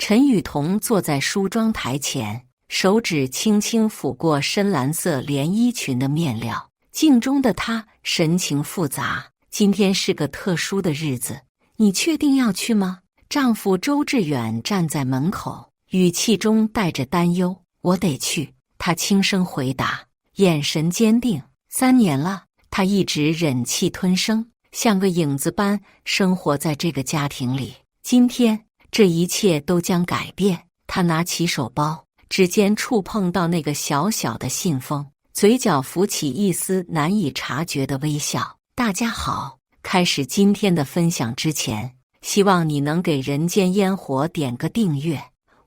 陈雨桐坐在梳妆台前，手指轻轻抚过深蓝色连衣裙的面料。镜中的她神情复杂。今天是个特殊的日子，你确定要去吗？丈夫周志远站在门口，语气中带着担忧。我得去，她轻声回答，眼神坚定。3年了，她一直忍气吞声，像个影子般生活在这个家庭里。今天，这一切都将改变。她拿起手包，指尖触碰到那个小小的信封，嘴角浮起一丝难以察觉的微笑。大家好，开始今天的分享之前，希望你能给人间烟火点个订阅，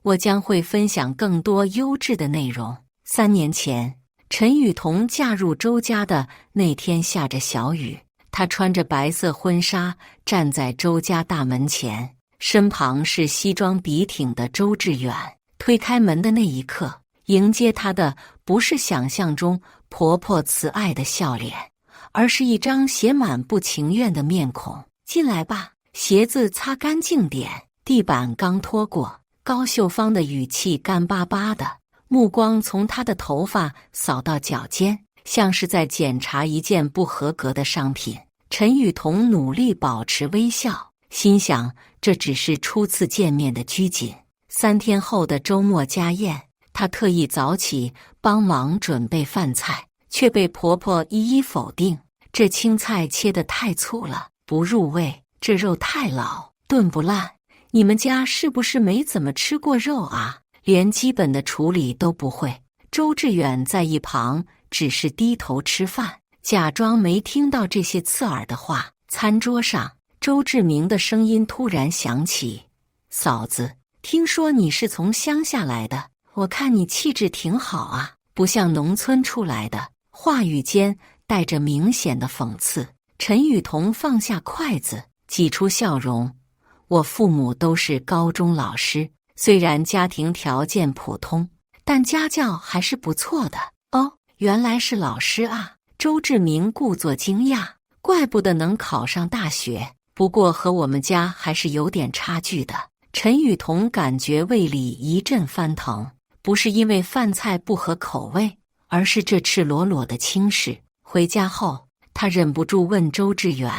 我将会分享更多优质的内容。3年前，陈雨桐嫁入周家的那天下着小雨，她穿着白色婚纱站在周家大门前，身旁是西装笔挺的周志远。推开门的那一刻，迎接她的不是想象中婆婆慈爱的笑脸，而是一张写满不情愿的面孔。进来吧，鞋子擦干净点，地板刚拖过。高秀芳的语气干巴巴的，目光从她的头发扫到脚尖，像是在检查一件不合格的商品。陈雨桐努力保持微笑，心想这只是初次见面的拘谨。3天后的周末家宴，她特意早起帮忙准备饭菜，却被婆婆一一否定。这青菜切得太粗了，不入味；这肉太老，炖不烂。你们家是不是没怎么吃过肉啊？连基本的处理都不会。周志远在一旁只是低头吃饭，假装没听到这些刺耳的话。餐桌上，周志明的声音突然响起：嫂子，听说你是从乡下来的，我看你气质挺好啊，不像农村出来的。话语间带着明显的讽刺。陈雨桐放下筷子，挤出笑容：我父母都是高中老师，虽然家庭条件普通，但家教还是不错的。哦，原来是老师啊！周志明故作惊讶，怪不得能考上大学，不过和我们家还是有点差距的。陈雨桐感觉胃里一阵翻腾，不是因为饭菜不合口味，而是这赤裸裸的轻视。回家后，他忍不住问周志远：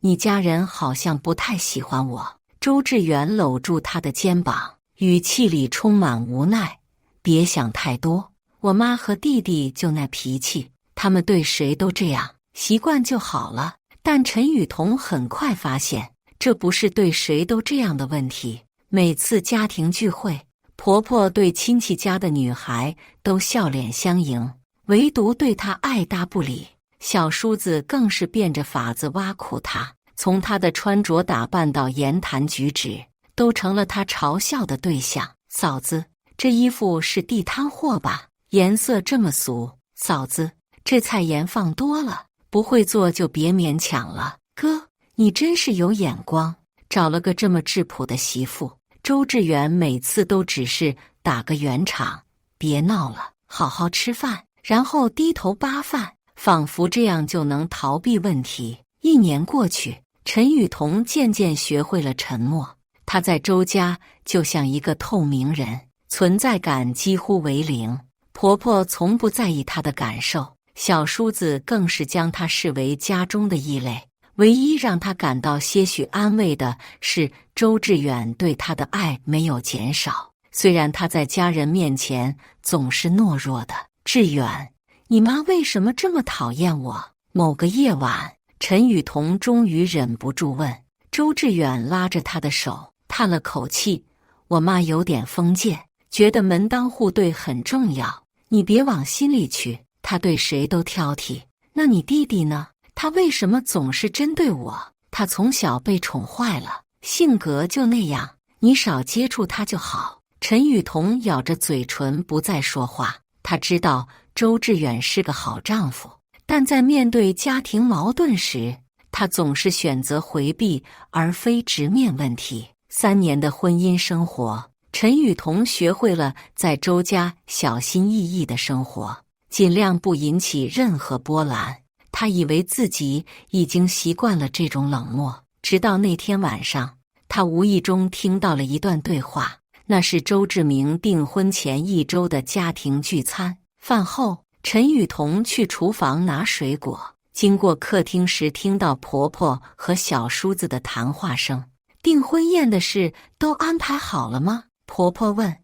你家人好像不太喜欢我。周志远搂住他的肩膀，语气里充满无奈：别想太多，我妈和弟弟就那脾气，他们对谁都这样，习惯就好了。但陈雨桐很快发现，这不是对谁都这样的问题。每次家庭聚会，婆婆对亲戚家的女孩都笑脸相迎，唯独对她爱答不理。小叔子更是变着法子挖苦她，从她的穿着打扮到言谈举止，都成了她嘲笑的对象。嫂子，这衣服是地摊货吧？颜色这么俗。嫂子，这菜盐放多了，不会做就别勉强了。哥，你真是有眼光，找了个这么质朴的媳妇。周志远每次都只是打个圆场，别闹了，好好吃饭，然后低头扒饭，仿佛这样就能逃避问题。1年过去，陈雨桐渐渐学会了沉默。她在周家就像一个透明人，存在感几乎为零。婆婆从不在意她的感受，小叔子更是将她视为家中的异类。唯一让她感到些许安慰的是，周志远对她的爱没有减少，虽然他在家人面前总是懦弱的。志远，你妈为什么这么讨厌我？某个夜晚，陈雨桐终于忍不住问。周志远拉着她的手，叹了口气：我妈有点封建，觉得门当户对很重要，你别往心里去，她对谁都挑剔。那你弟弟呢？他为什么总是针对我？他从小被宠坏了，性格就那样，你少接触他就好。陈雨桐咬着嘴唇不再说话。他知道周志远是个好丈夫，但在面对家庭矛盾时，他总是选择回避而非直面问题。3年的婚姻生活，陈雨桐学会了在周家小心翼翼的生活，尽量不引起任何波澜。他以为自己已经习惯了这种冷漠，直到那天晚上，他无意中听到了一段对话。那是周志明订婚前1周的家庭聚餐。饭后，陈雨桐去厨房拿水果，经过客厅时听到婆婆和小叔子的谈话声。订婚宴的事都安排好了吗？婆婆问。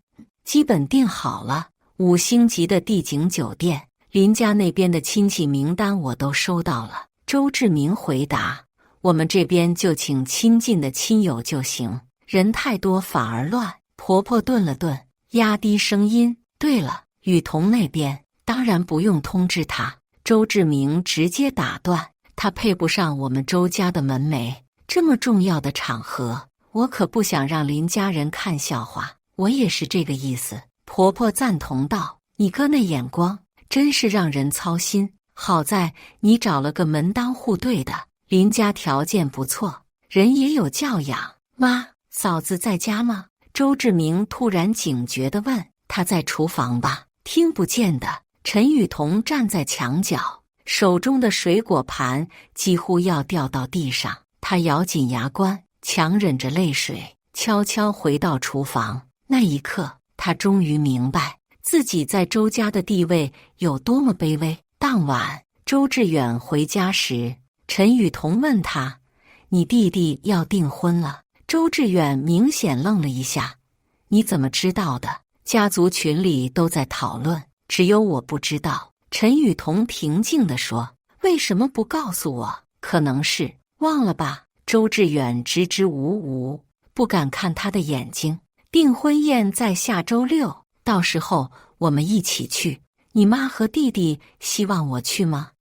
基本订好了，5星级的帝景酒店，林家那边的亲戚名单我都收到了。周志明回答。我们这边就请亲近的亲友就行，人太多反而乱。婆婆顿了顿，压低声音，对了，雨桐那边当然不用通知他。周志明直接打断，他配不上我们周家的门楣，这么重要的场合，我可不想让林家人看笑话。我也是这个意思。婆婆赞同道，你哥那眼光真是让人操心，好在你找了个门当户对的，林家条件不错，人也有教养。妈，嫂子在家吗？周志明突然警觉地问。她在厨房吧，听不见的。陈雨桐站在墙角，手中的水果盘几乎要掉到地上，她咬紧牙关，强忍着泪水，悄悄回到厨房。那一刻，她终于明白自己在周家的地位有多么卑微。当晚，周志远回家时，陈雨桐问他：“你弟弟要订婚了？”周志远明显愣了一下：“你怎么知道的？家族群里都在讨论，只有我不知道。”陈雨桐平静地说：“为什么不告诉我？可能是忘了吧。”周志远支支吾吾，不敢看他的眼睛。订婚宴在下周6，到时候我们一起去。你妈和弟弟希望我去吗？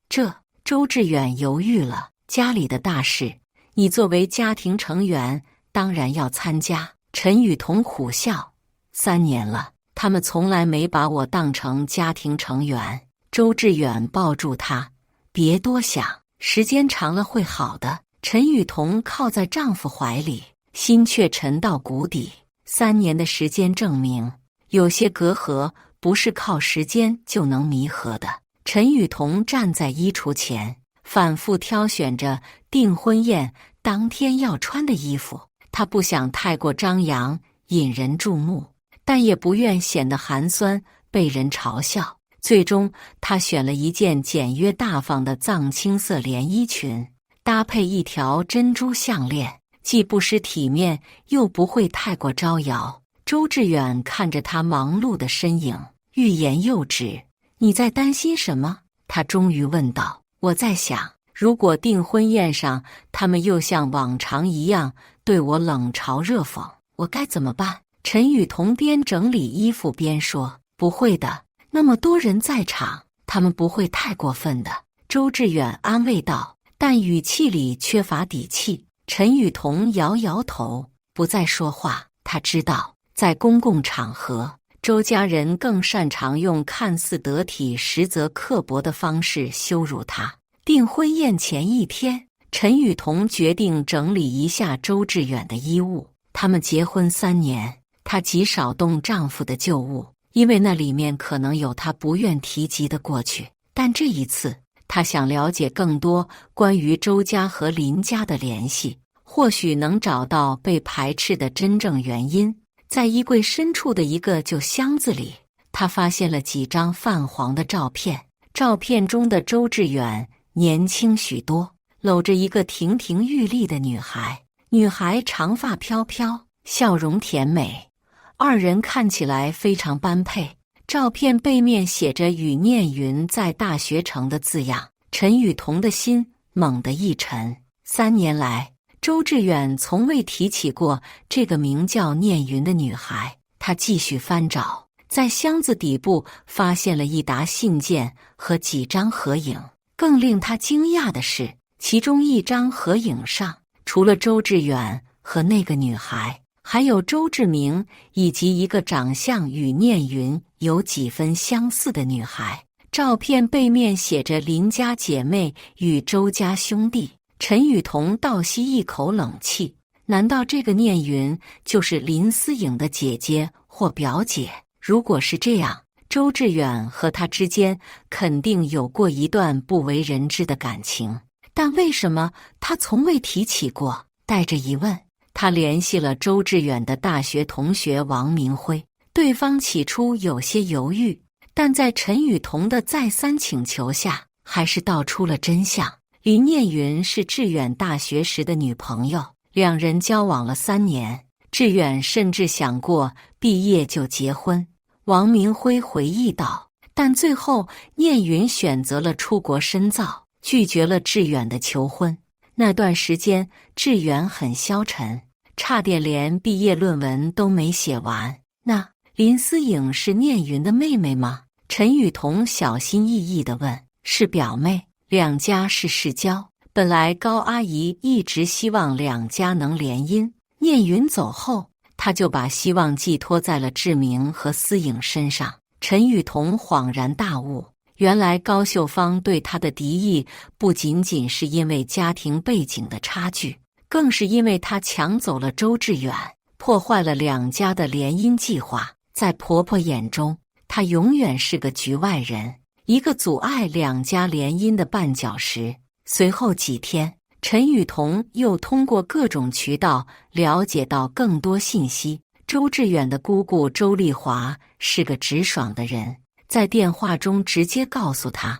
周志远犹豫了。家里的大事，你作为家庭成员当然要参加。陈雨桐苦笑：3年了，他们从来没把我当成家庭成员。周志远抱住他：“别多想，时间长了会好的。”陈雨桐靠在丈夫怀里，心却沉到谷底。3年的时间证明，有些隔阂不是靠时间就能弥合的。陈雨桐站在衣橱前，反复挑选着订婚宴当天要穿的衣服。她不想太过张扬，引人注目，但也不愿显得寒酸，被人嘲笑。最终，她选了一件简约大方的藏青色连衣裙，搭配一条珍珠项链，既不失体面，又不会太过招摇。周志远看着她忙碌的身影，欲言又止。你在担心什么？他终于问道。我在想，如果订婚宴上他们又像往常一样对我冷嘲热讽，我该怎么办？陈雨桐边整理衣服边说。不会的，那么多人在场，他们不会太过分的。周志远安慰道，但语气里缺乏底气。陈雨桐摇摇头，不再说话。他知道，在公共场合，周家人更擅长用看似得体实则刻薄的方式羞辱他。订婚宴前1天，陈雨桐决定整理一下周志远的衣物。他们结婚3年，她极少动丈夫的旧物，因为那里面可能有她不愿提及的过去。但这一次，她想了解更多关于周家和林家的联系，或许能找到被排斥的真正原因。在衣柜深处的一个旧箱子里，他发现了几张泛黄的照片。照片中的周志远年轻许多，搂着一个亭亭玉立的女孩。女孩长发飘飘，笑容甜美，二人看起来非常般配。照片背面写着与念云在大学城的字样。陈雨桐的心猛地一沉。3年来，周志远从未提起过这个名叫念云的女孩。他继续翻找，在箱子底部发现了一沓信件和几张合影。更令他惊讶的是，其中一张合影上，除了周志远和那个女孩，还有周志明以及一个长相与念云有几分相似的女孩。照片背面写着林家姐妹与周家兄弟。陈雨桐倒吸一口冷气，难道这个念云就是林思颖的姐姐或表姐？如果是这样，周志远和她之间肯定有过一段不为人知的感情，但为什么他从未提起过？带着疑问，他联系了周志远的大学同学王明辉，对方起初有些犹豫，但在陈雨桐的再三请求下，还是道出了真相。林念云是志远大学时的女朋友，两人交往了3年，志远甚至想过毕业就结婚。王明辉回忆道，但最后念云选择了出国深造，拒绝了志远的求婚。那段时间，志远很消沉，差点连毕业论文都没写完。那林思颖是念云的妹妹吗？陈雨桐小心翼翼地问。是表妹，两家是世交。本来高阿姨一直希望两家能联姻，念云走后，她就把希望寄托在了志明和思颖身上。陈雨桐恍然大悟，原来高秀芳对他的敌意不仅仅是因为家庭背景的差距，更是因为他抢走了周志远，破坏了两家的联姻计划。在婆婆眼中，他永远是个局外人，一个阻碍两家联姻的绊脚石。随后几天，陈雨桐又通过各种渠道了解到更多信息。周志远的姑姑周丽华是个直爽的人，在电话中直接告诉他，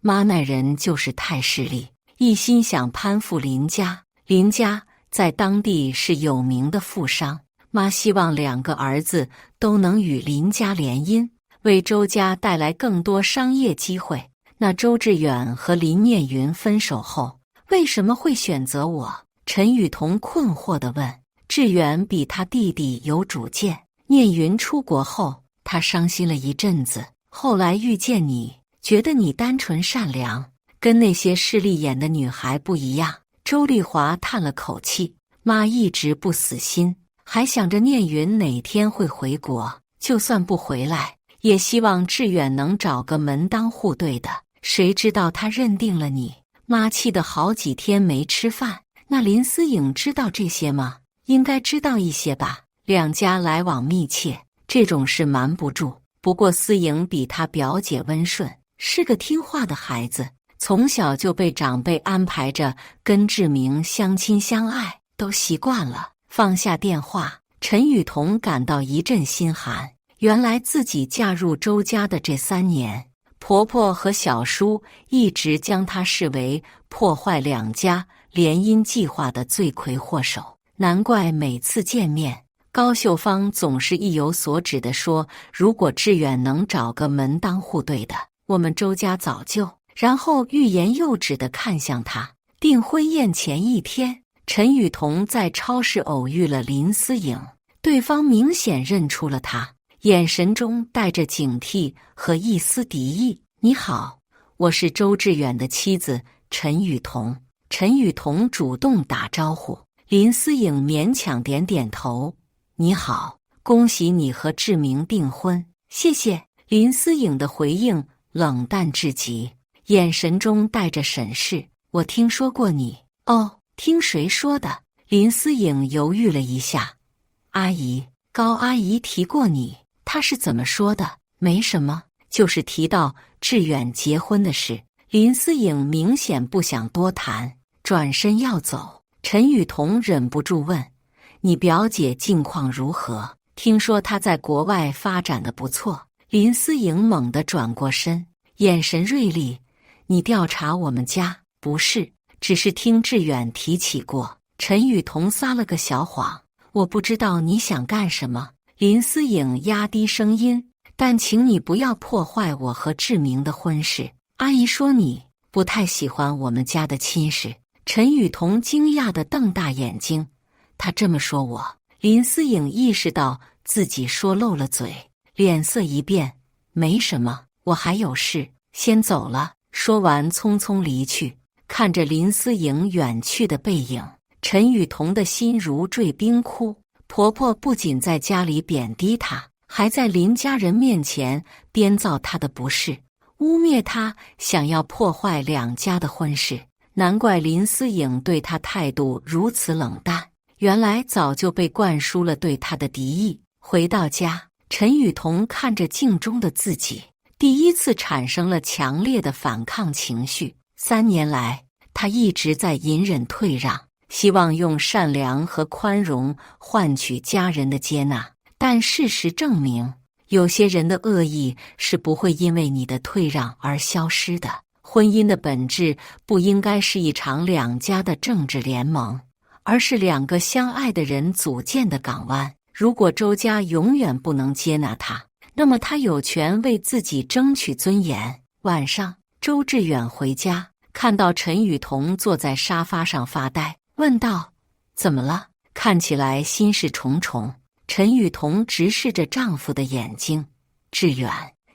妈那人就是太势利，一心想攀附林家。林家在当地是有名的富商，妈希望2个儿子都能与林家联姻，为周家带来更多商业机会。那周志远和林念云分手后，为什么会选择我？陈雨桐困惑地问。志远比他弟弟有主见，念云出国后，他伤心了一阵子，后来遇见你，觉得你单纯善良，跟那些势利眼的女孩不一样。周丽华叹了口气，妈一直不死心，还想着念云哪天会回国，就算不回来，也希望志远能找个门当户对的。谁知道他认定了你，妈气得好几天没吃饭。那林思颖知道这些吗？应该知道一些吧，两家来往密切，这种事瞒不住。不过思颖比她表姐温顺，是个听话的孩子，从小就被长辈安排着跟志明相亲相爱，都习惯了。放下电话，陈雨桐感到一阵心寒。原来自己嫁入周家的这3年，婆婆和小叔一直将她视为破坏两家联姻计划的罪魁祸首。难怪每次见面，高秀芳总是意有所指地说，如果志远能找个门当户对的，我们周家早就……然后欲言又止地看向他。订婚宴前一天，陈雨桐在超市偶遇了林思颖，对方明显认出了他，眼神中带着警惕和一丝敌意。你好，我是周志远的妻子陈雨桐。陈雨桐主动打招呼。林思颖勉强点点头。你好，恭喜你和志明订婚。谢谢。林思颖的回应冷淡至极，眼神中带着审视。我听说过你。哦，听谁说的？林思颖犹豫了一下。阿姨，高阿姨提过你。她是怎么说的？没什么，就是提到志远结婚的事。林思颖明显不想多谈，转身要走。陈雨桐忍不住问，你表姐近况如何？听说她在国外发展得不错。林思颖猛地转过身，眼神锐利。你调查我们家？不是，只是听志远提起过。陈雨桐撒了个小谎。我不知道你想干什么。林思颖压低声音，但请你不要破坏我和志明的婚事。阿姨说你不太喜欢我们家的亲事。陈雨桐惊讶地瞪大眼睛，他这么说我？林思颖意识到自己说漏了嘴，脸色一变，没什么，我还有事，先走了。说完匆匆离去。看着林思颖远去的背影，陈雨桐的心如坠冰窟。婆婆不仅在家里贬低她，还在林家人面前编造她的不是，污蔑她想要破坏两家的婚事。难怪林思颖对他态度如此冷淡，原来早就被灌输了对他的敌意。回到家，陈雨桐看着镜中的自己，第一次产生了强烈的反抗情绪。3年来，他一直在隐忍退让，希望用善良和宽容换取家人的接纳。但事实证明，有些人的恶意是不会因为你的退让而消失的。婚姻的本质不应该是一场两家的政治联盟，而是两个相爱的人组建的港湾。如果周家永远不能接纳他，那么他有权为自己争取尊严。晚上，周志远回家，看到陈雨桐坐在沙发上发呆，问道：“怎么了？看起来心事重重。”陈雨桐直视着丈夫的眼睛：“志远，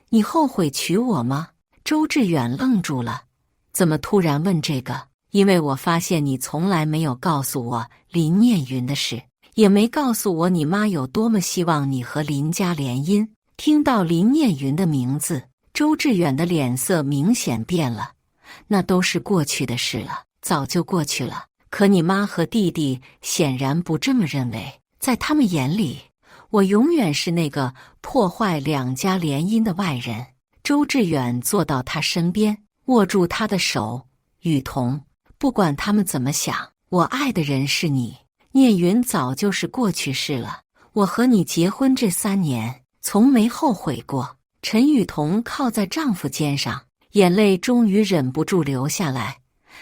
你后悔娶我吗？”周志远愣住了，怎么突然问这个？因为我发现你从来没有告诉我林念云的事，也没告诉我你妈有多么希望你和林家联姻。听到林念云的名字，周志远的脸色明显变了。那都是过去的事了，早就过去了。可你妈和弟弟显然不这么认为，在他们眼里，我永远是那个破坏两家联姻的外人。周志远坐到他身边，握住他的手：“雨桐，不管他们怎么想，我爱的人是你。聂云早就是过去式了。我和你结婚这3年，从没后悔过。”陈雨桐靠在丈夫肩上，眼泪终于忍不住流下来。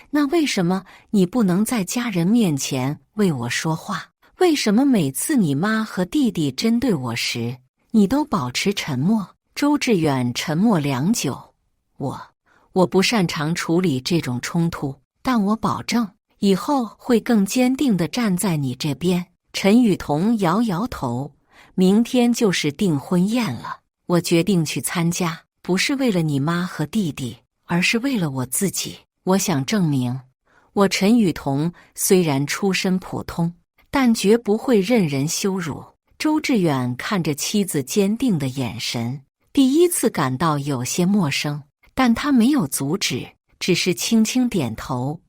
那为什么你不能在家人面前为我说话？为什么每次你妈和弟弟针对我时，你都保持沉默？周志远沉默良久。我不擅长处理这种冲突，但我保证以后会更坚定地站在你这边。陈雨桐摇摇头：“明天就是订婚宴了，我决定去参加，不是为了你妈和弟弟，而是为了我自己。我想证明，我陈雨桐虽然出身普通，但绝不会任人羞辱。”周志远看着妻子坚定的眼神，第一次感到有些陌生，但他没有阻止，只是轻轻点头：“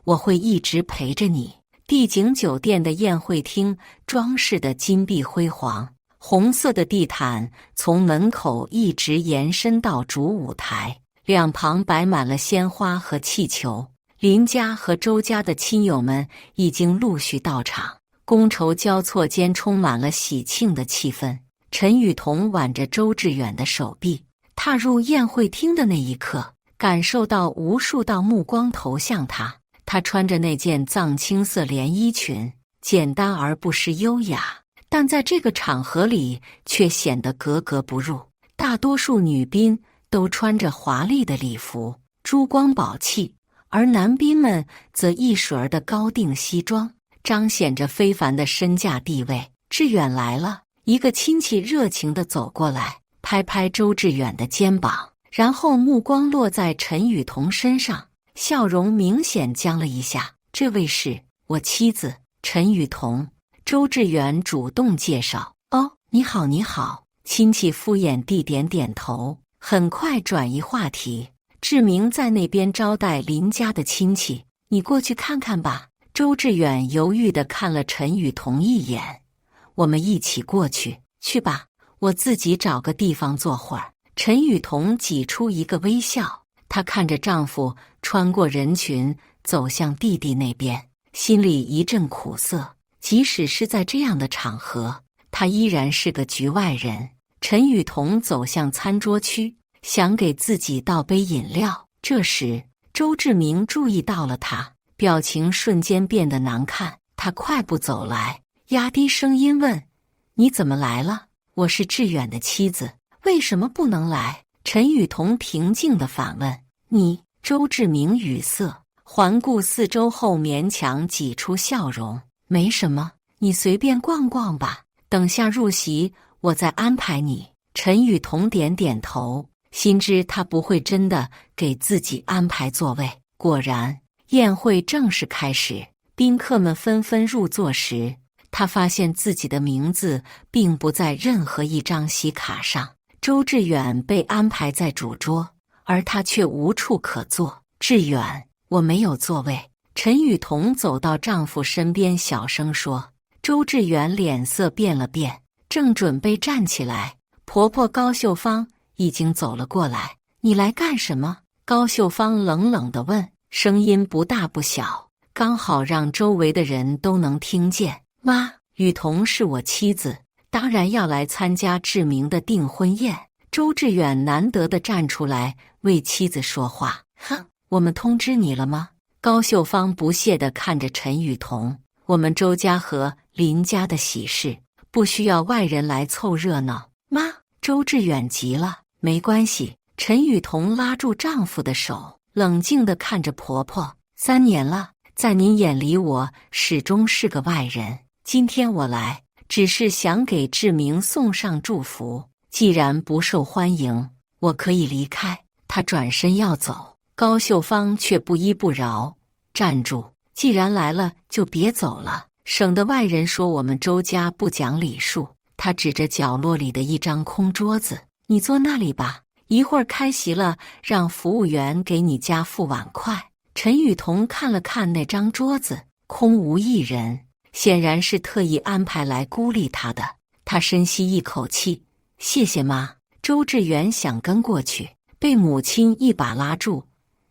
我会一直陪着你。”帝景酒店的宴会厅装饰的金碧辉煌，红色的地毯从门口一直延伸到主舞台，两旁摆满了鲜花和气球。林家和周家的亲友们已经陆续到场，觥筹交错间充满了喜庆的气氛。陈雨桐挽着周志远的手臂，踏入宴会厅的那一刻，感受到无数道目光投向他。她穿着那件藏青色连衣裙，简单而不失优雅，但在这个场合里却显得格格不入。大多数女宾都穿着华丽的礼服，珠光宝气，而男宾们则一水儿的高定西装，彰显着非凡的身价地位。志远来了，一个亲戚热情地走过来，拍拍周志远的肩膀，然后目光落在陈雨桐身上，笑容明显僵了一下。这位是我妻子陈雨桐。周志远主动介绍。哦，你好你好。亲戚敷衍地点点头，很快转移话题。志明在那边招待林家的亲戚，你过去看看吧。周志远犹豫地看了陈雨桐一眼。我们一起过去。去吧，我自己找个地方坐会儿。陈雨桐挤出一个微笑。她看着丈夫穿过人群走向弟弟那边，心里一阵苦涩。即使是在这样的场合，她依然是个局外人。陈雨桐走向餐桌区，想给自己倒杯饮料。这时，周志明注意到了他，表情瞬间变得难看。他快步走来，压低声音问：“你怎么来了？我是志远的妻子，为什么不能来？”陈雨桐平静地反问：“你？”周志明语塞，环顾四周后勉强挤出笑容：“没什么，你随便逛逛吧，等下入席我再安排你。”陈雨桐点点头，心知他不会真的给自己安排座位。果然，宴会正式开始，宾客们纷纷入座时，他发现自己的名字并不在任何一张席卡上。周志远被安排在主桌，而他却无处可坐。志远，我没有座位。陈雨桐走到丈夫身边，小声说。周志远脸色变了变，正准备站起来，婆婆高秀芳已经走了过来。你来干什么？高秀芳冷冷地问，声音不大不小。刚好让周围的人都能听见。妈，雨桐是我妻子，当然要来参加志明的订婚宴。周志远难得地站出来为妻子说话。哼，我们通知你了吗？高秀芳不屑地看着陈雨桐。我们周家和林家的喜事，不需要外人来凑热闹。妈，周志远急了。没关系。陈雨桐拉住丈夫的手，冷静地看着婆婆。3年了，在您眼里我始终是个外人。今天我来，只是想给志明送上祝福。既然不受欢迎，我可以离开。她转身要走，高秀芳却不依不饶，站住！既然来了，就别走了，省得外人说我们周家不讲礼数。她指着角落里的一张空桌子，你坐那里吧，一会儿开席了，让服务员给你家付碗筷。陈雨桐看了看那张桌子，空无一人，显然是特意安排来孤立她的。她深吸一口气，谢谢妈。周志远想跟过去，被母亲一把拉住。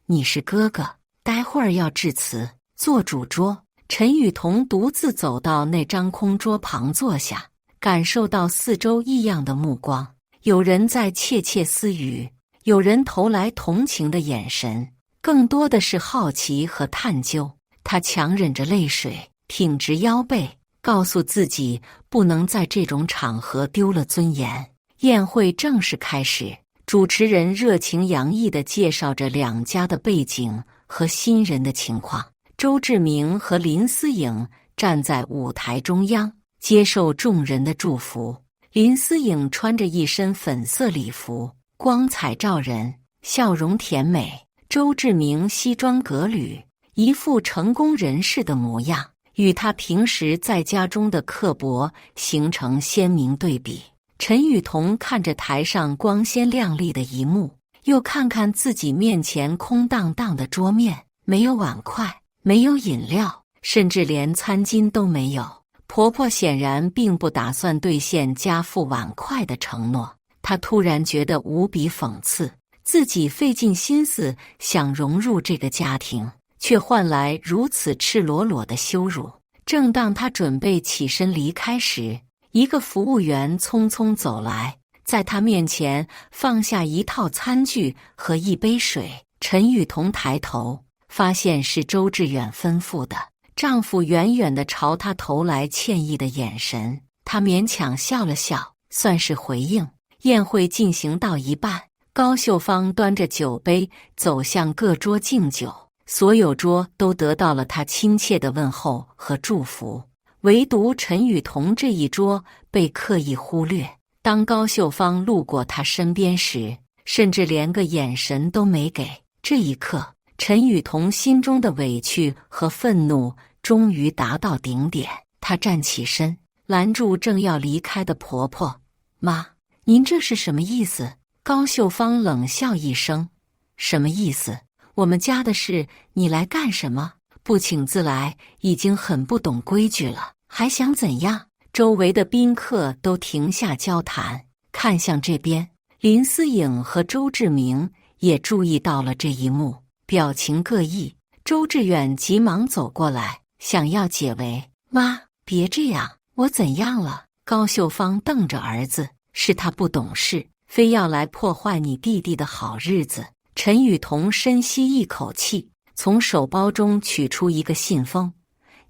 你是哥哥，待会儿要致辞，坐主桌。陈雨桐独自走到那张空桌旁坐下，感受到四周异样的目光，有人在窃窃私语，有人投来同情的眼神，更多的是好奇和探究。他强忍着泪水，挺直腰背，告诉自己不能在这种场合丢了尊严。宴会正式开始，主持人热情洋溢地介绍着两家的背景和新人的情况。周志明和林思颖站在舞台中央，接受众人的祝福。林思颖穿着一身粉色礼服，光彩照人，笑容甜美。周志明西装革履，一副成功人士的模样，与他平时在家中的刻薄形成鲜明对比。陈雨桐看着台上光鲜亮丽的一幕，又看看自己面前空荡荡的桌面，没有碗筷，没有饮料，甚至连餐巾都没有。婆婆显然并不打算兑现家付碗筷的承诺，她突然觉得无比讽刺，自己费尽心思想融入这个家庭，却换来如此赤裸裸的羞辱。正当她准备起身离开时，一个服务员匆匆走来，在她面前放下一套餐具和一杯水。陈雨桐抬头，发现是周志远吩咐的。丈夫远远地朝她投来歉意的眼神，她勉强笑了笑，算是回应。宴会进行到一半，高秀芳端着酒杯走向各桌敬酒，所有桌都得到了她亲切的问候和祝福，唯独陈雨桐这一桌被刻意忽略。当高秀芳路过她身边时，甚至连个眼神都没给。这一刻，陈雨桐心中的委屈和愤怒终于达到顶点。她站起身，拦住正要离开的婆婆：“妈，您这是什么意思？”高秀芳冷笑一声：“什么意思？我们家的事你来干什么？不请自来已经很不懂规矩了，还想怎样？”周围的宾客都停下交谈，看向这边。林思颖和周志明也注意到了这一幕，表情各异。周志远急忙走过来，想要解围：“妈，别这样，我怎样了？”高秀芳瞪着儿子：“是他不懂事，非要来破坏你弟弟的好日子。”陈雨桐深吸一口气，从手包中取出一个信封：“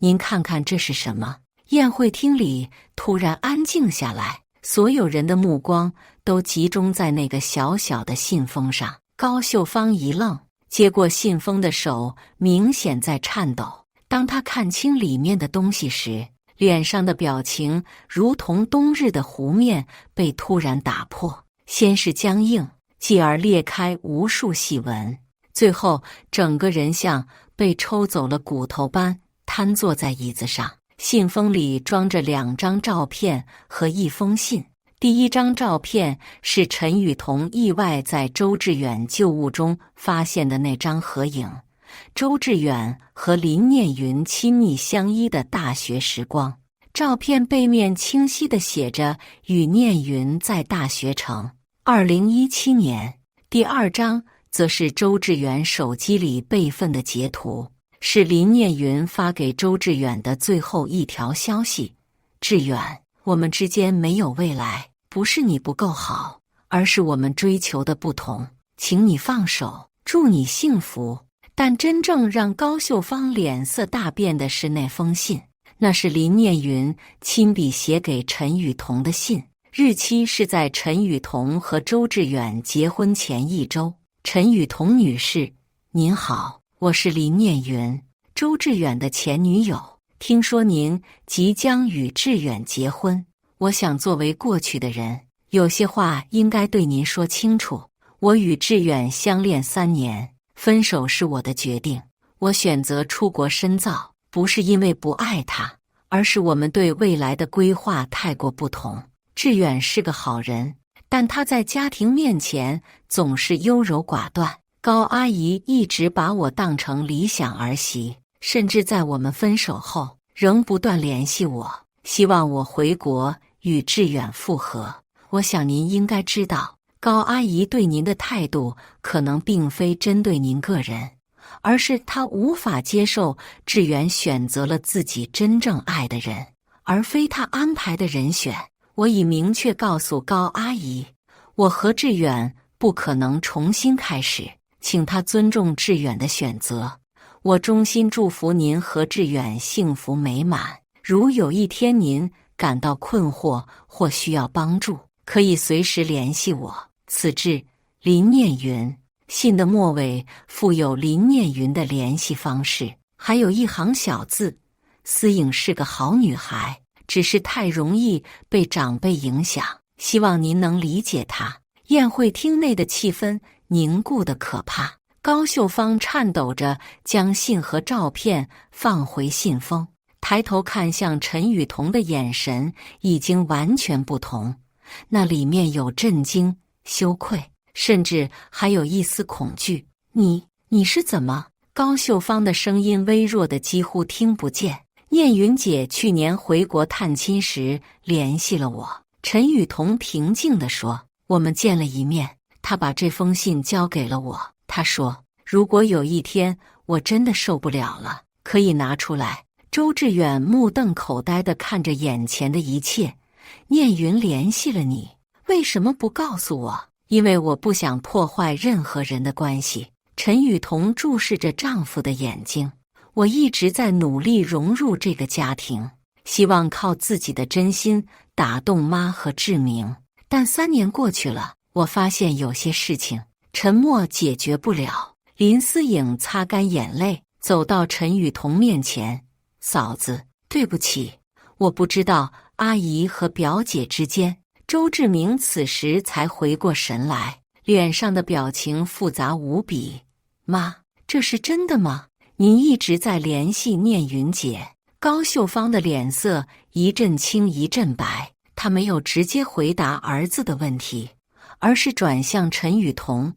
您看看这是什么？”宴会厅里突然安静下来，所有人的目光都集中在那个小小的信封上。高秀芳一愣，接过信封的手明显在颤抖。当她看清里面的东西时，脸上的表情如同冬日的湖面被突然打破，先是僵硬，继而裂开无数细纹，最后整个人像被抽走了骨头般瘫坐在椅子上。信封里装着2张照片和一封信。第一张照片是陈雨桐意外在周志远旧物中发现的那张合影，周志远和林念云亲密相依的大学时光。照片背面清晰地写着“与念云在大学城”2017年。第二张则是周志远手机里备份的截图，是林念云发给周志远的最后一条消息。志远，我们之间没有未来，不是你不够好，而是我们追求的不同，请你放手，祝你幸福。但真正让高秀芳脸色大变的是那封信，那是林念云亲笔写给陈雨桐的信，日期是在陈雨桐和周志远结婚前1周。陈雨桐女士，您好，我是林念云，周志远的前女友。听说您即将与志远结婚，我想作为过去的人，有些话应该对您说清楚。我与志远相恋3年，分手是我的决定。我选择出国深造，不是因为不爱他，而是我们对未来的规划太过不同。志远是个好人，但他在家庭面前总是优柔寡断。高阿姨一直把我当成理想儿媳，甚至在我们分手后，仍不断联系我，希望我回国与志远复合。我想您应该知道，高阿姨对您的态度可能并非针对您个人，而是她无法接受志远选择了自己真正爱的人，而非他安排的人选。我已明确告诉高阿姨，我和志远不可能重新开始，请她尊重志远的选择。我衷心祝福您和志远幸福美满。如有一天您感到困惑或需要帮助，可以随时联系我。此致林念云。信的末尾附有林念云的联系方式，还有一行小字：思颖是个好女孩，只是太容易被长辈影响，希望您能理解她。宴会厅内的气氛凝固得可怕，高秀芳颤抖着将信和照片放回信封，抬头看向陈雨桐的眼神已经完全不同，那里面有震惊、羞愧，甚至还有一丝恐惧。你是怎么？高秀芳的声音微弱的几乎听不见。念云姐去年回国探亲时联系了我，陈雨桐平静地说，我们见了一面，她把这封信交给了我。她说，如果有一天我真的受不了了，可以拿出来。周志远目瞪口呆地看着眼前的一切。念云联系了你，为什么不告诉我？因为我不想破坏任何人的关系。陈雨桐注视着丈夫的眼睛。我一直在努力融入这个家庭，希望靠自己的真心打动妈和志明。但3年过去了，我发现有些事情沉默解决不了。林思颖擦干眼泪，走到陈雨桐面前，嫂子，对不起，我不知道阿姨和表姐之间。周志明此时才回过神来，脸上的表情复杂无比。妈，这是真的吗？您一直在联系念云姐。高秀芳的脸色一阵青一阵白，她没有直接回答儿子的问题，而是转向陈雨桐。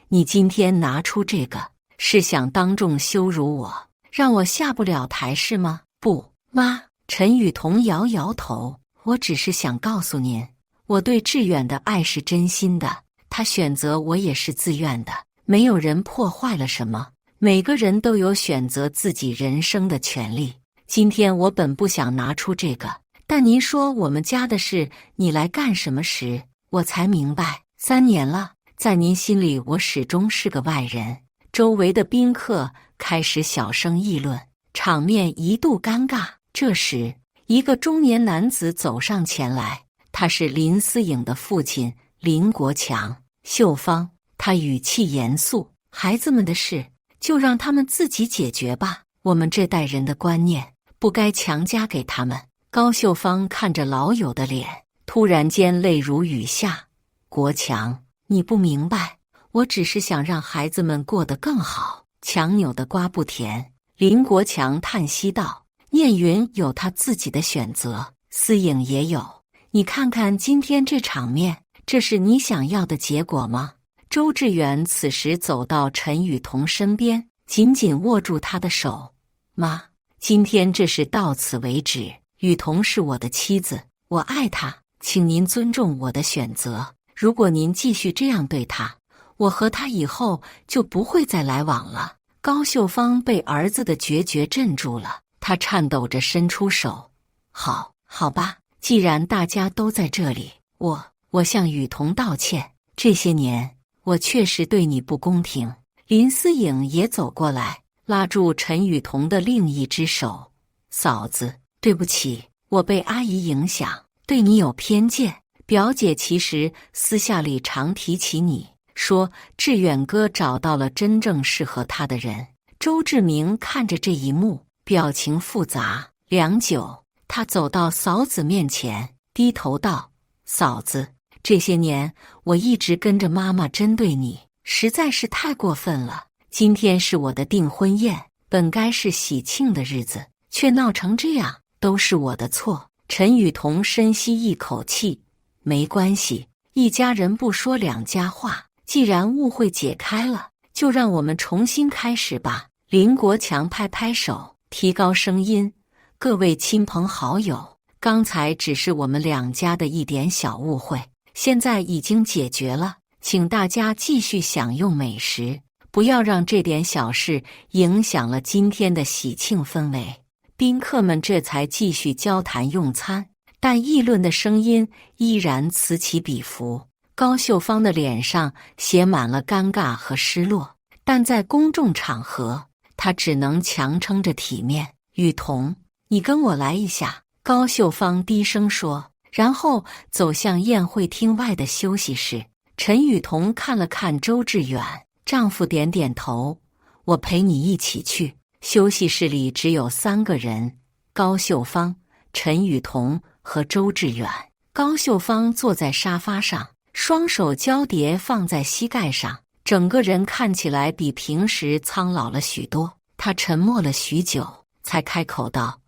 你今天拿出这个，是想当众羞辱我，让我下不了台是吗？不，妈。陈雨桐摇摇头，我只是想告诉您，我对志远的爱是真心的，他选择我也是自愿的，没有人破坏了什么。每个人都有选择自己人生的权利。今天我本不想拿出这个，但您说我们家的事，你来干什么时，我才明白，3年了，在您心里我始终是个外人。周围的宾客开始小声议论，场面一度尴尬。这时，一个中年男子走上前来，他是林思颖的父亲林国强。秀芳，他语气严肃，孩子们的事就让他们自己解决吧，我们这代人的观念不该强加给他们。高秀芳看着老友的脸，突然间泪如雨下。国强，你不明白，我只是想让孩子们过得更好。强扭的瓜不甜。林国强叹息道，念云有他自己的选择，思颖也有。你看看今天这场面，这是你想要的结果吗？周志远此时走到陈雨桐身边，紧紧握住她的手。妈，今天这事到此为止。雨桐是我的妻子，我爱她，请您尊重我的选择。如果您继续这样对她，我和她以后就不会再来往了。高秀芳被儿子的决绝镇住了，她颤抖着伸出手：“好吧，既然大家都在这里，我向雨桐道歉。这些年我确实对你不公平。”林思颖也走过来，拉住陈雨桐的另一只手：“嫂子，对不起，我被阿姨影响，对你有偏见。表姐其实私下里常提起你，说志远哥找到了真正适合他的人。”周志明看着这一幕，表情复杂。良久，他走到嫂子面前，低头道：“嫂子，这些年我一直跟着妈妈针对你，实在是太过分了。今天是我的订婚宴，本该是喜庆的日子，却闹成这样，都是我的错。”陈雨桐深吸一口气：“没关系，一家人不说两家话，既然误会解开了，就让我们重新开始吧。”林国强拍拍手，提高声音：“各位亲朋好友，刚才只是我们两家的一点小误会，现在已经解决了，请大家继续享用美食，不要让这点小事影响了今天的喜庆氛围。”宾客们这才继续交谈用餐，但议论的声音依然此起彼伏。高秀芳的脸上写满了尴尬和失落，但在公众场合，她只能强撑着体面。“雨桐，你跟我来一下。”高秀芳低声说，然后走向宴会厅外的休息室。陈雨桐看了看周志远，丈夫点点头：“我陪你一起去。”休息室里只有3个人：高秀芳、陈雨桐和周志远。高秀芳坐在沙发上，双手交叠放在膝盖上，整个人看起来比平时苍老了许多。她沉默了许久，才开口道：“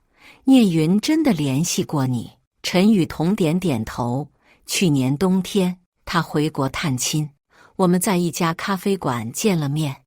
聂云真的联系过你？”陈雨桐点点头：“去年冬天，他回国探亲，我们在一家咖啡馆见了面。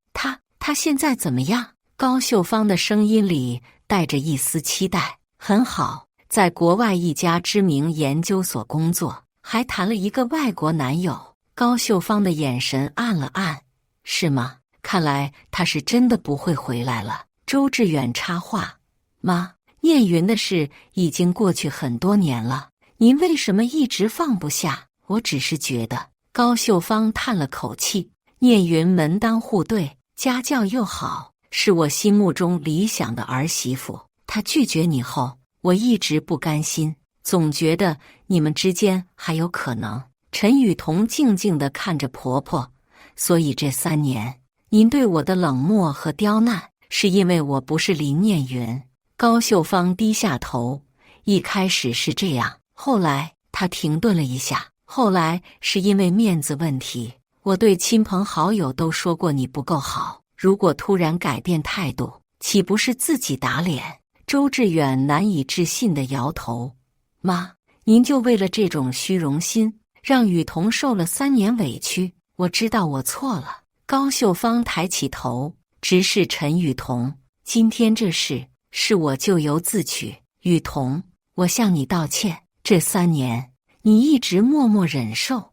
他现在怎么样？”高秀芳的声音里带着一丝期待：“很好，在国外一家知名研究所工作，还谈了一个外国男友。”高秀芳的眼神暗了暗：“是吗？看来他是真的不会回来了。”周志远插话：“妈，聂云的事已经过去很多年了，您为什么一直放不下？”“我只是觉得……”高秀芳叹了口气：“聂云门当户对，家教又好，是我心目中理想的儿媳妇。她拒绝你后，我一直不甘心，总觉得你们之间还有可能。”陈雨桐静静地看着婆婆：“所以这3年，您对我的冷漠和刁难，是因为我不是林念云。”高秀芳低下头：“一开始是这样，后来……”她停顿了一下：“后来是因为面子问题，我对亲朋好友都说过你不够好。如果突然改变态度，岂不是自己打脸？”周志远难以置信地摇头：“妈，您就为了这种虚荣心，让雨桐受了3年委屈。我知道我错了。”高秀芳抬起头，直视陈雨桐：“今天这事是我咎由自取。雨桐，我向你道歉。这3年，你一直默默忍受，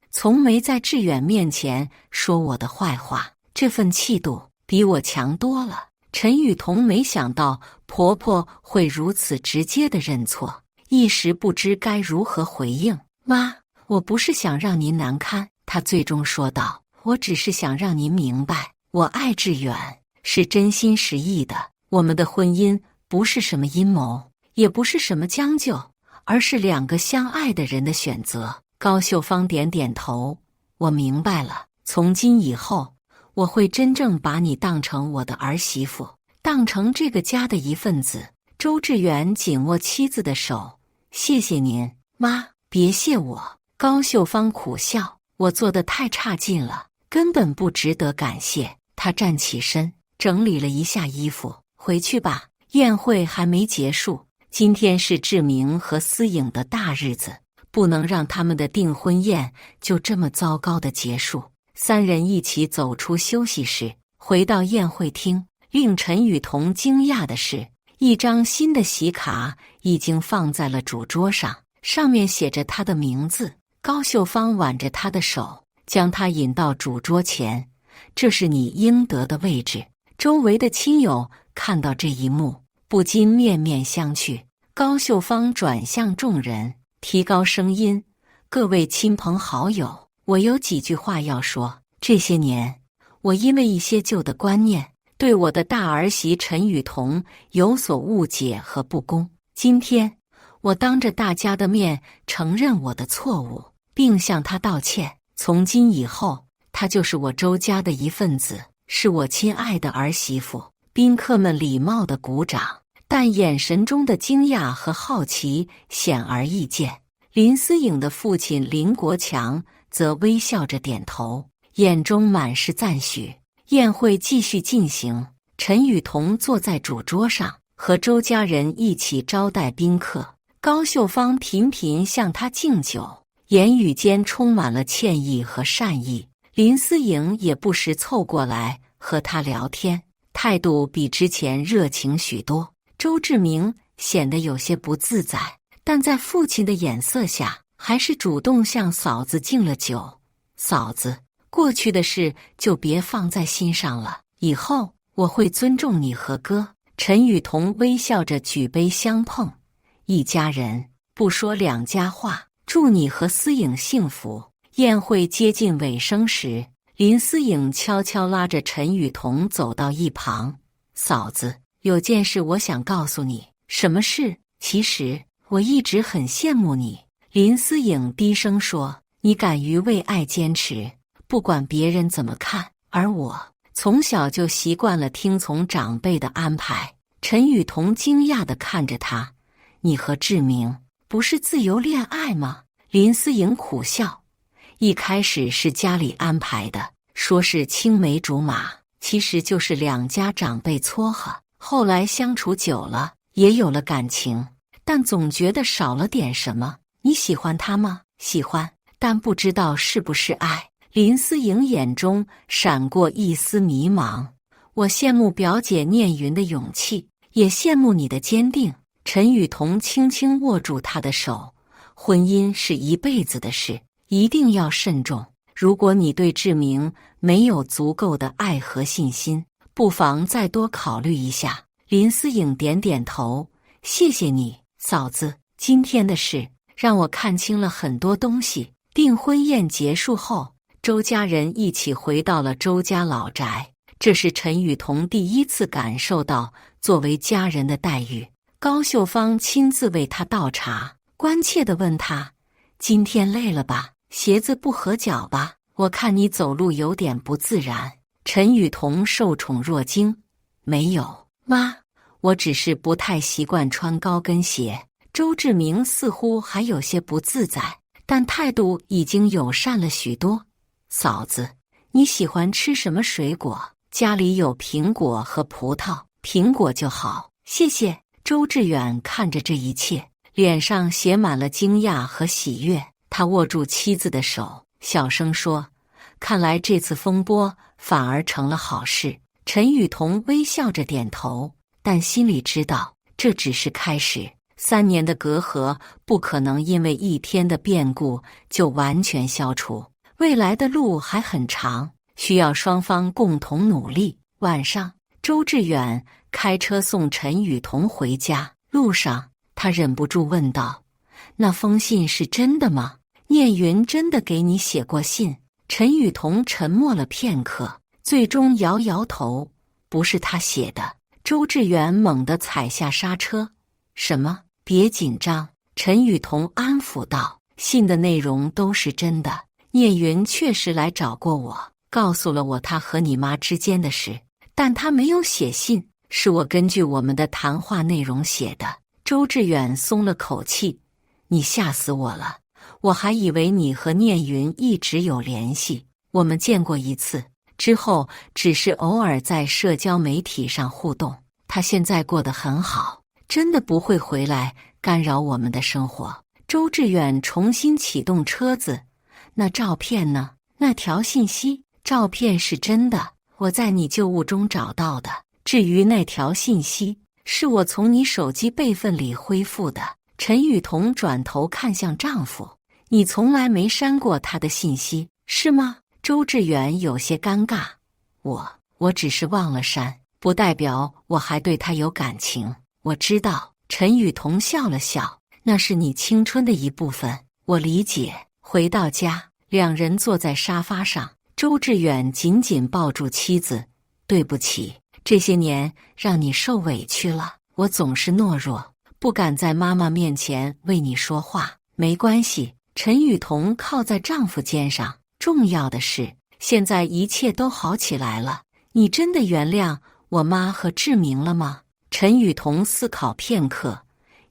从没在志远面前说我的坏话，这份气度比我强多了。”陈雨桐没想到婆婆会如此直接的认错，一时不知该如何回应。“妈，我不是想让您难堪。”她最终说道，“我只是想让您明白，我爱志远，是真心实意的。我们的婚姻不是什么阴谋，也不是什么将就，而是2个相爱的人的选择。”高秀芳点点头：“我明白了，从今以后，我会真正把你当成我的儿媳妇，当成这个家的一份子。”周志远紧握妻子的手：“谢谢您，妈，别谢我。”高秀芳苦笑：“我做得太差劲了，根本不值得感谢。”她站起身，整理了一下衣服：“回去吧，宴会还没结束。今天是志明和思颖的大日子，不能让他们的订婚宴就这么糟糕的结束。”3人一起走出休息室，回到宴会厅。令陈雨桐惊讶的是，一张新的喜卡已经放在了主桌上，上面写着他的名字。高秀芳挽着他的手，将他引到主桌前，这是你应得的位置。周围的亲友看到这一幕，不禁面面相觑。高秀芳转向众人，提高声音：“各位亲朋好友，我有几句话要说。这些年，我因为一些旧的观念，对我的大儿媳陈雨桐有所误解和不公。今天，我当着大家的面承认我的错误，并向她道歉。从今以后，她就是我周家的一份子，是我亲爱的儿媳妇。”宾客们礼貌地鼓掌，但眼神中的惊讶和好奇显而易见。林思颖的父亲林国强则微笑着点头，眼中满是赞许。宴会继续进行，陈雨桐坐在主桌上，和周家人一起招待宾客。高秀芳频频向他敬酒，言语间充满了歉意和善意。林思颖也不时凑过来和他聊天，态度比之前热情许多。周志明显得有些不自在，但在父亲的眼色下，还是主动向嫂子敬了酒。嫂子，过去的事就别放在心上了，以后我会尊重你和哥。陈雨桐微笑着举杯相碰，一家人不说两家话，祝你和思颖幸福。宴会接近尾声时，林思颖悄悄拉着陈雨桐走到一旁：“嫂子，有件事我想告诉你。”“什么事？”“其实我一直很羡慕你。”林思颖低声说，“你敢于为爱坚持，不管别人怎么看。而我从小就习惯了听从长辈的安排。”陈雨桐惊讶地看着他：“你和志明不是自由恋爱吗？”林思颖苦笑：“一开始是家里安排的，说是青梅竹马，其实就是两家长辈撮合。后来相处久了，也有了感情，但总觉得少了点什么。你喜欢他吗？”“喜欢，但不知道是不是爱。”林思颖眼中闪过一丝迷茫。“我羡慕表姐念云的勇气，也羡慕你的坚定。”陈雨桐轻轻握住他的手：“婚姻是一辈子的事，一定要慎重。如果你对志明没有足够的爱和信心，不妨再多考虑一下。”林思颖点点头：“谢谢你，嫂子，今天的事让我看清了很多东西。”订婚宴结束后，周家人一起回到了周家老宅。这是陈雨桐第一次感受到作为家人的待遇。高秀芳亲自为他倒茶，关切地问他：“今天累了吧？鞋子不合脚吧？我看你走路有点不自然。”陈雨桐受宠若惊：“没有，妈，我只是不太习惯穿高跟鞋。”周志明似乎还有些不自在，但态度已经友善了许多。“嫂子，你喜欢吃什么水果？家里有苹果和葡萄，苹果就好。”“谢谢。”周志远看着这一切，脸上写满了惊讶和喜悦。他握住妻子的手，小声说：“看来这次风波反而成了好事。”陈雨桐微笑着点头，但心里知道这只是开始。3年的隔阂不可能因为一天的变故就完全消除，未来的路还很长，需要双方共同努力。晚上，周志远开车送陈雨桐回家，路上他忍不住问道：“那封信是真的吗？聂云真的给你写过信？”陈雨桐沉默了片刻，最终摇摇头：“不是他写的。”周志远猛地踩下刹车：“什么？别紧张。”陈雨桐安抚道：“信的内容都是真的。聂云确实来找过我，告诉了我他和你妈之间的事，但他没有写信，是我根据我们的谈话内容写的。”周志远松了口气：“你吓死我了，我还以为你和聂云一直有联系。我们见过一次，之后只是偶尔在社交媒体上互动。他现在过得很好，真的不会回来干扰我们的生活。”周志远重新启动车子：“那照片呢？那条信息？”“照片是真的，我在你旧物中找到的。至于那条信息，是我从你手机备份里恢复的。”陈雨桐转头看向丈夫：“你从来没删过他的信息，是吗？”周志远有些尴尬：“我只是忘了删，不代表我还对他有感情。我知道。陈雨桐笑了笑，那是你青春的一部分，我理解。回到家，两人坐在沙发上，周志远紧紧抱住妻子。对不起，这些年让你受委屈了，我总是懦弱，不敢在妈妈面前为你说话。没关系，陈雨桐靠在丈夫肩上。重要的是，现在一切都好起来了。你真的原谅我妈和志明了吗？陈雨桐思考片刻，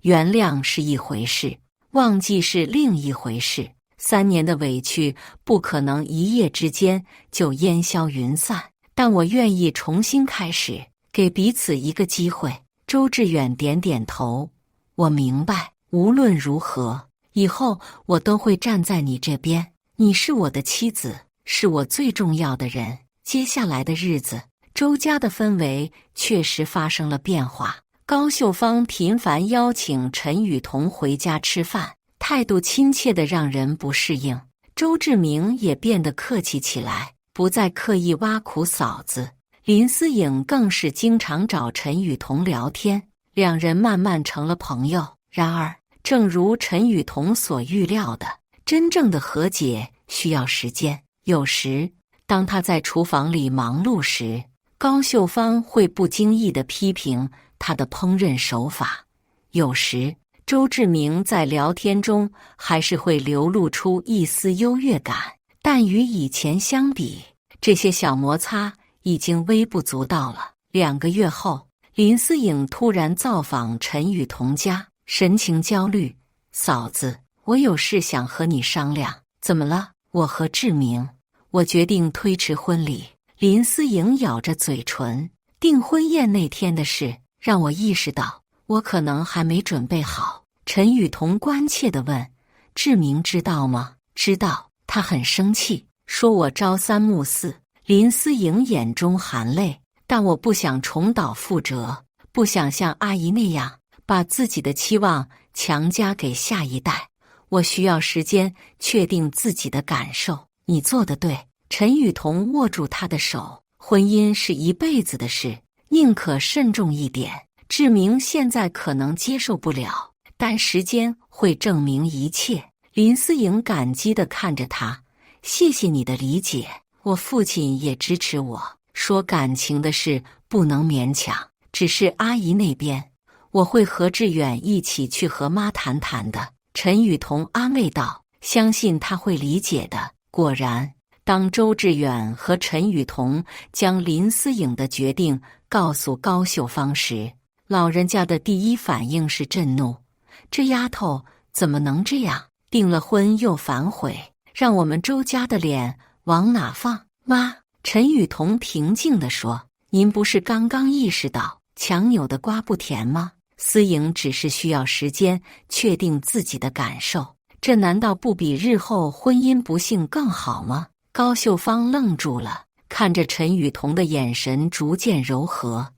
原谅是一回事，忘记是另一回事。3年的委屈不可能一夜之间就烟消云散，但我愿意重新开始，给彼此一个机会。周志远点点头，我明白，无论如何，以后我都会站在你这边。你是我的妻子，是我最重要的人。接下来的日子，周家的氛围确实发生了变化。高秀芳频繁邀请陈雨桐回家吃饭，态度亲切的让人不适应。周志明也变得客气起来，不再刻意挖苦嫂子。林思颖更是经常找陈雨桐聊天，两人慢慢成了朋友。然而，正如陈雨桐所预料的，真正的和解需要时间。有时，当他在厨房里忙碌时，高秀芳会不经意地批评他的烹饪手法。有时，周志明在聊天中还是会流露出一丝优越感，但与以前相比，这些小摩擦已经微不足道了。2个月后，林思颖突然造访陈雨桐家，神情焦虑：“嫂子，我有事想和你商量。”“怎么了？”“我和志明，我决定推迟婚礼。”林思颖咬着嘴唇，订婚宴那天的事让我意识到，我可能还没准备好。陈雨桐关切地问：“志明知道吗？”“知道。”他很生气，说我朝三暮四。林思颖眼中含泪，但我不想重蹈覆辙，不想像阿姨那样把自己的期望强加给下一代。我需要时间确定自己的感受。你做得对。陈雨桐握住他的手，婚姻是一辈子的事，宁可慎重一点。志明现在可能接受不了，但时间会证明一切。林思颖感激地看着他，谢谢你的理解，我父亲也支持我，说感情的事不能勉强，只是阿姨那边，我会和志远一起去和妈谈谈的。陈雨桐安慰道，相信他会理解的。果然，当周志远和陈雨桐将林思颖的决定告诉高秀芳时，老人家的第一反应是震怒。这丫头怎么能这样？订了婚又反悔，让我们周家的脸往哪放？妈，陈雨桐平静地说，您不是刚刚意识到强扭的瓜不甜吗？思颖只是需要时间确定自己的感受，这难道不比日后婚姻不幸更好吗？高秀芳愣住了，看着陈雨桐的眼神逐渐柔和。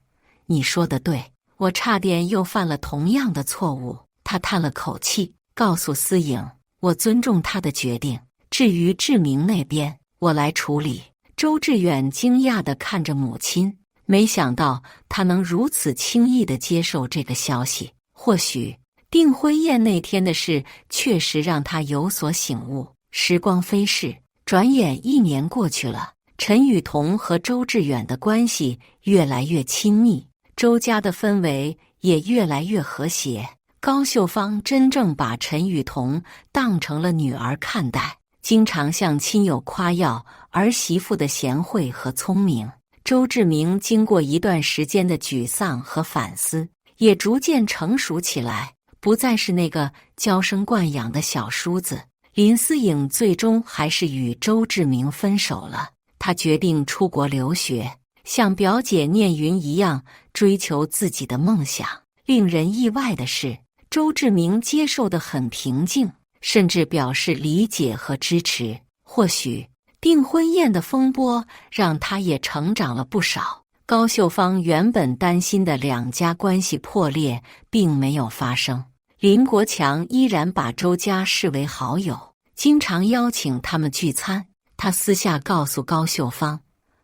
你说的对，我差点又犯了同样的错误。他叹了口气，告诉思颖，我尊重他的决定，至于志明那边，我来处理。周志远惊讶地看着母亲，没想到他能如此轻易地接受这个消息。或许订婚宴那天的事确实让他有所醒悟。时光飞逝，转眼1年过去了，陈雨桐和周志远的关系越来越亲密，周家的氛围也越来越和谐。高秀芳真正把陈雨桐当成了女儿看待，经常向亲友夸耀儿媳妇的贤惠和聪明。周志明经过一段时间的沮丧和反思，也逐渐成熟起来，不再是那个娇生惯养的小叔子。林思颖最终还是与周志明分手了，她决定出国留学，像表姐念云一样追求自己的梦想。令人意外的是，周志明接受得很平静，甚至表示理解和支持。或许订婚宴的风波让他也成长了不少。高秀芳原本担心的2家关系破裂并没有发生，林国强依然把周家视为好友，经常邀请他们聚餐。他私下告诉高秀芳，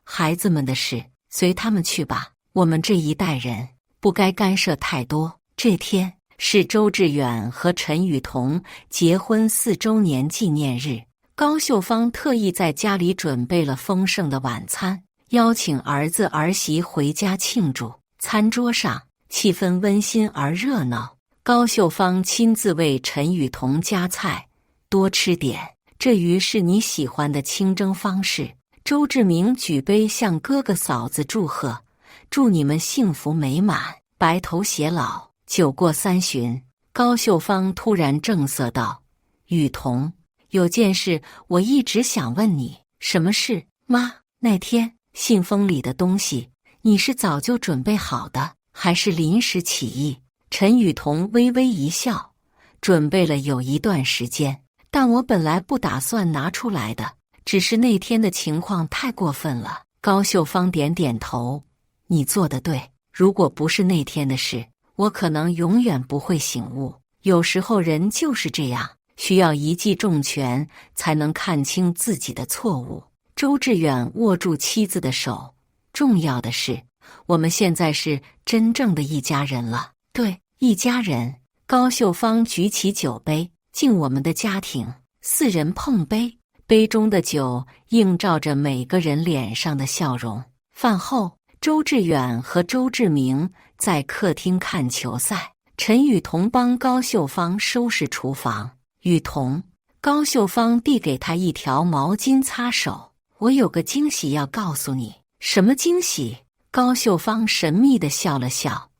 孩子们的事随他们去吧，我们这一代人不该干涉太多。这天是周志远和陈雨桐结婚4周年纪念日，高秀芳特意在家里准备了丰盛的晚餐，邀请儿子儿媳回家庆祝。餐桌上气氛温馨而热闹，高秀芳亲自为陈雨桐夹菜，多吃点，这鱼是你喜欢的清蒸方式。周志明举杯向哥哥嫂子祝贺，祝你们幸福美满，白头偕老，酒过三巡。高秀芳突然正色道：雨桐，有件事我一直想问你。什么事？妈，那天信封里的东西，你是早就准备好的，还是临时起意？陈雨桐微微一笑，准备了有一段时间，但我本来不打算拿出来的，只是那天的情况太过分了。高秀芳点点头，你做得对，如果不是那天的事，我可能永远不会醒悟。有时候人就是这样，需要一记重拳才能看清自己的错误。周志远握住妻子的手，重要的是，我们现在是真正的一家人了。对，一家人。高秀芳举起酒杯，敬我们的家庭。4人碰杯，杯中的酒映照着每个人脸上的笑容。饭后，周志远和周志明在客厅看球赛，陈雨桐帮高秀芳收拾厨房。雨桐，高秀芳递给他一条毛巾擦手，我有个惊喜要告诉你。什么惊喜？高秀芳神秘地笑了笑，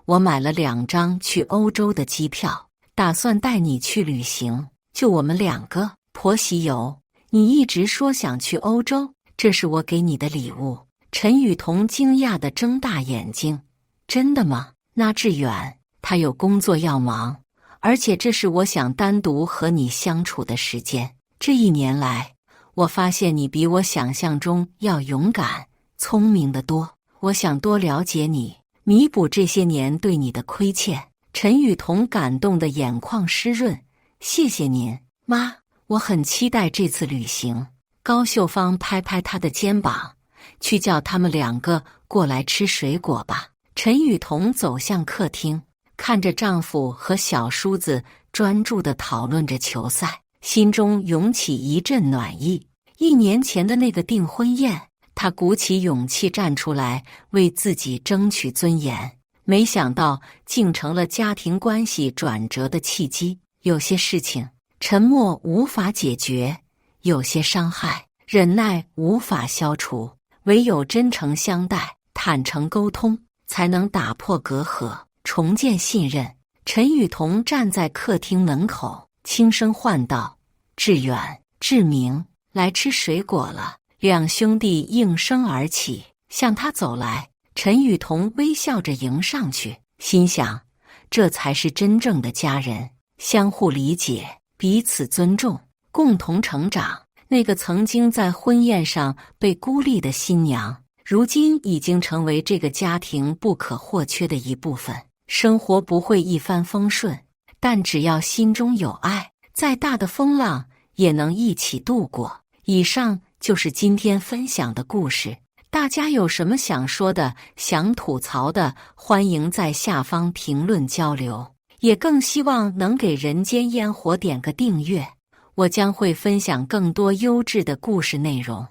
我买了2张去欧洲的机票，打算带你去旅行，就我们2个，婆媳游。你一直说想去欧洲，这是我给你的礼物。陈雨桐惊讶地睁大眼睛，真的吗？那志远，他有工作要忙，而且这是我想单独和你相处的时间。这1年来，我发现你比我想象中要勇敢、聪明得多。我想多了解你，弥补这些年对你的亏欠。陈雨桐感动得眼眶湿润，谢谢您，妈，我很期待这次旅行。高秀芳拍拍他的肩膀，去叫他们2个过来吃水果吧。陈雨桐走向客厅，看着丈夫和小叔子专注地讨论着球赛，心中涌起一阵暖意。1年前的那个订婚宴，她鼓起勇气站出来为自己争取尊严，没想到竟成了家庭关系转折的契机。有些事情沉默无法解决，有些伤害忍耐无法消除，唯有真诚相待，坦诚沟通，才能打破隔阂，重建信任。陈雨桐站在客厅门口，轻声唤道：志远、志明，来吃水果了。2兄弟应声而起，向他走来。陈雨桐微笑着迎上去，心想，这才是真正的家人，相互理解，彼此尊重，共同成长。那个曾经在婚宴上被孤立的新娘，如今已经成为这个家庭不可或缺的一部分。生活不会一帆风顺，但只要心中有爱，再大的风浪也能一起度过。以上就是今天分享的故事，大家有什么想说的、想吐槽的，欢迎在下方评论交流，也更希望能给人间烟火点个订阅，我将会分享更多优质的故事内容。